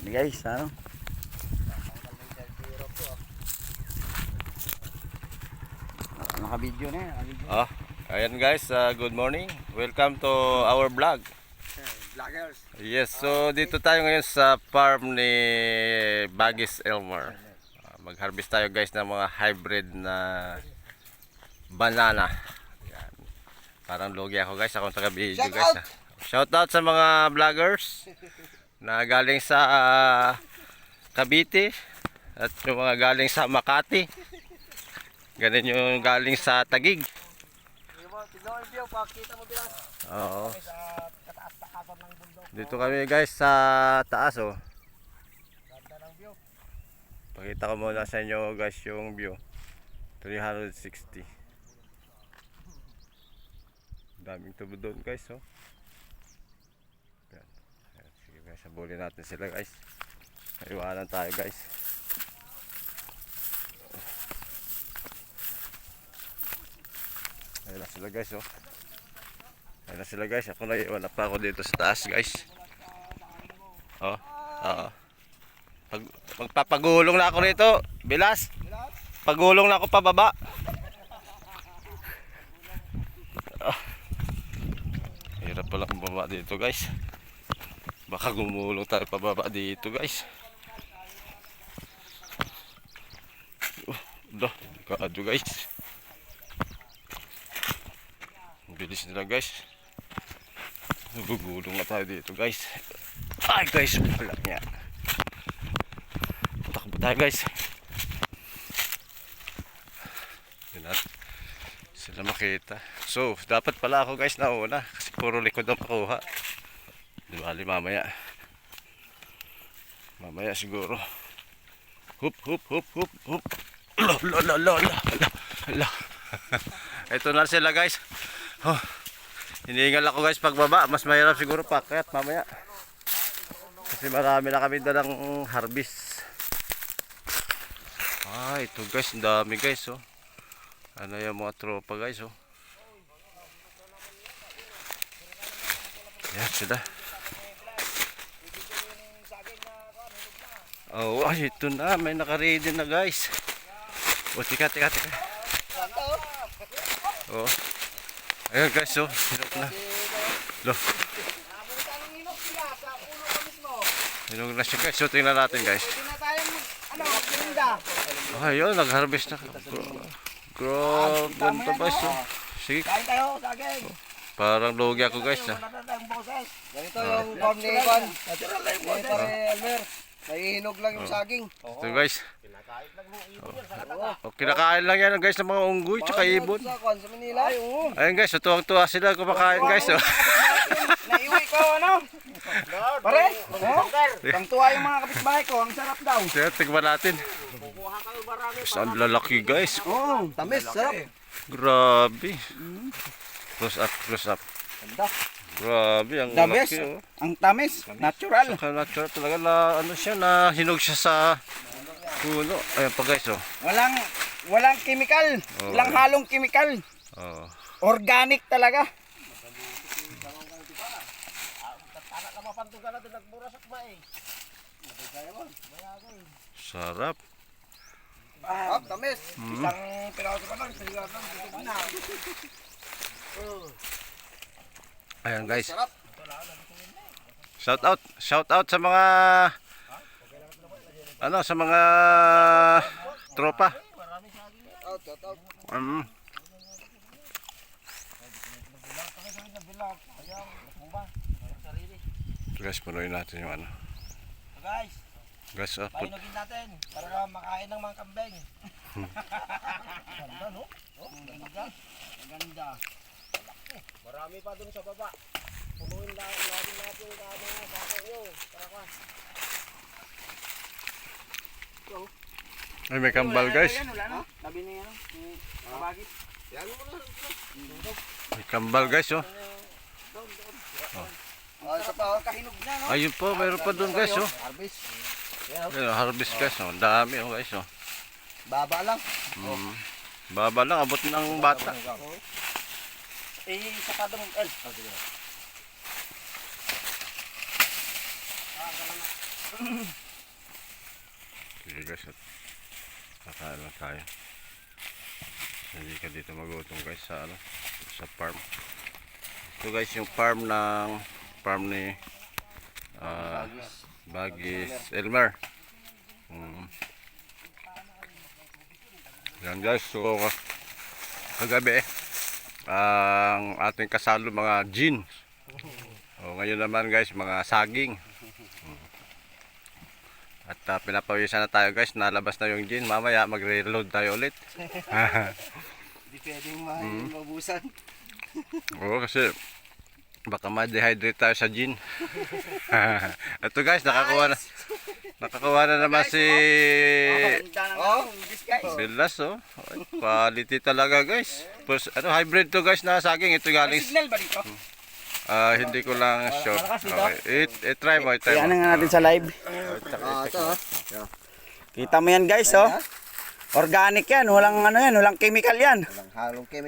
Ini guys, ano? Naka-video na yan. Ayan guys, good morning. Welcome to our vlog. Vloggers. Yes, so dito tayo ngayon sa farm ni Bagis Elmer. Mag-harvest tayo guys ng mga hybrid na banana. Ayan. Parang logi ako guys, akong taga-video guys. Shout out sa mga vloggers na galing sa Cavite at yung mga galing sa Makati. Ganun yung galing sa Taguig. Oo. Dito kami guys sa taas oh. Pakita ko muna sa inyo guys yung view. 360. Daming tubo doon guys oh. Ayan. Sige guys, habulin natin sila guys. Iwanan tayo guys. Ayun na sila guys oh. Ayun na sila guys. Ako naiwan na pa ako dito sa taas guys. Oh. Oo. Magpapagulong na ako rito. Bilas. Pagulong na ako pababa. Oh. Hirap pala bumaba dito guys. Baka gumulong tayo pababa dito guys. Delikado guys. Bilis nila guys. Nagugulong na tayo dito guys. Ay guys, wala niya. Takbo tayo guys. Hindi natin sila makita. So, dapat pala ako guys nauna. Kasi puro likod ang makuha. Di bali mamaya. Mamaya siguro. Hup, hup, hup, hup, hup. Ala. Ito na sila guys. Oh, hinihingal ako guys pagbaba. Mas mahirap siguro pakyat mamaya. Kasi marami na kami dalang harvest. Ito guys, ang dami guys oh. Ano yung mga tropa guys oh. Yan sila. Oh, ito na, may naka-ready na guys. Oh, tika. Oh. Ayan guys, oh. Hinog na. Loh. Hinog na siya guys. So, tingnan natin guys. Ayun, nag-harvest na. Grabe, ganito guys, oh. Sige. Parang logi ako guys, ah. Ganito yung farm ni Ivan. Natural lang yung Elmer. Nahihinog lang yung saging. Ito guys. Kinakain lang yan guys ng mga unggoy tsaka ibon. Sa Manila. Ayun guys, tuwang-tuwa sila kumakain guys. Naiuwi ko ano? Pare? Ang tuwa yung mga kapitbahay ko. Ang sarap daw. Sige, tignan natin. Ang lalaki guys. Oo, tamis, sarap. Grabe. Close up. Grabe, ang laki oh. Ang tamis, natural. Saka natural talaga na ano siya, na hinog siya sa puno. Ayan pa guys oh. Walang chemical. Walang halong chemical. Oh. Organic talaga. Sarap. Tamis. Isang piraso pa lang, sigurado na. Ayan guys. Shout out sa mga sa mga tropa. Guys, punuin natin yung ano. Guys, Painugin natin para makain ng mga kambing. Ganda no? Ganda. Marami pa dun sa baba. Punuin natin yung mga sako nyo. Tara ka. ay may kambal guys. Wala na. Sabi niya kabagit. Yan mo na. May kambal guys oh. Isa pa kahinog na no. Ayun po, mayroon pa dun guys oh. Harvest. Ayan, harvest guys oh. Ang dami oh guys oh. Baba lang. Baba lang, abot ng bata. Saka doon. Sige guys, at kakain lang tayo. Hindi ka dito magutom guys sa ano, sa farm. Ito guys yung farm ni Bagis Elmer. Yan guys, so kagabi ang ating kasalo mga gin. Ngayon naman guys mga saging. At pinapawisan na tayo guys, nalabas na yung gin. Mamaya magre-reload tayo ulit. Hindi pwedeng mabusan. Oo, kasi baka ma-dehydrate tayo sa gin. Ito guys, nakakuha na naman si Bilas, oh. Quality talaga guys. First, hybrid to guys na saging. Ito galing. Signal ba dito? Hindi ko lang sure. Okay. I-try mo, Yan nga natin sa live. Kita mo yan guys, oh. Organic yan, walang ano yan, walang chemical yan. Walang halong